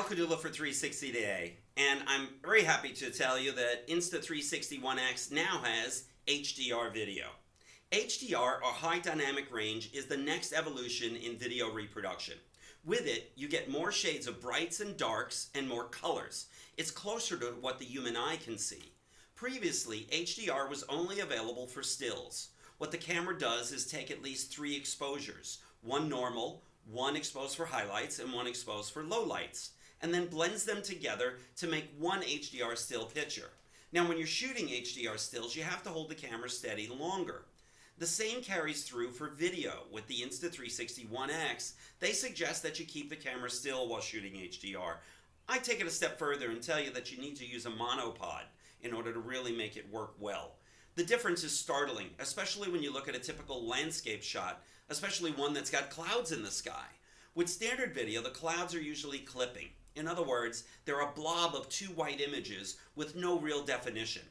Caudullo for 360 today, and I'm very happy to tell you that Insta360 One X now has HDR video. HDR, or High Dynamic Range, is the next evolution in video reproduction. With it, you get more shades of brights and darks and more colors. It's closer to what the human eye can see. Previously, HDR was only available for stills. What the camera does is take at least 3 exposures, one normal, one exposed for highlights, and one exposed for lowlights, and then blends them together to make one HDR still picture. Now when you're shooting HDR stills, you have to hold the camera steady longer. The same carries through for video. With the Insta360 One X, they suggest that you keep the camera still while shooting HDR. I take it a step further and tell you that you need to use a monopod in order to really make it work well. The difference is startling, especially when you look at a typical landscape shot, especially one that's got clouds in the sky. With standard video, the clouds are usually clipping. In other words, they're a blob of 2 white images with no real definition.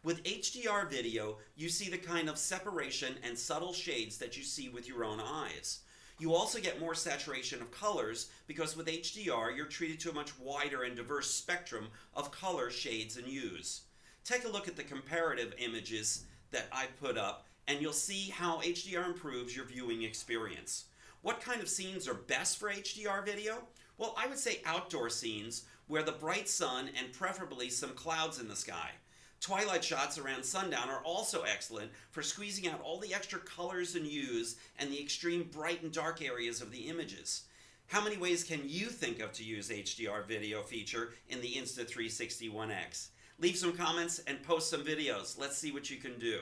With HDR video, you see the kind of separation and subtle shades that you see with your own eyes. You also get more saturation of colors because with HDR, you're treated to a much wider and diverse spectrum of color, shades, and hues. Take a look at the comparative images that I put up, and you'll see how HDR improves your viewing experience. What kind of scenes are best for HDR video? Well, I would say outdoor scenes where the bright sun and preferably some clouds in the sky. Twilight shots around sundown are also excellent for squeezing out all the extra colors and hues and the extreme bright and dark areas of the images. How many ways can you think of to use HDR video feature in the Insta360 One X? Leave some comments and post some videos. Let's see what you can do.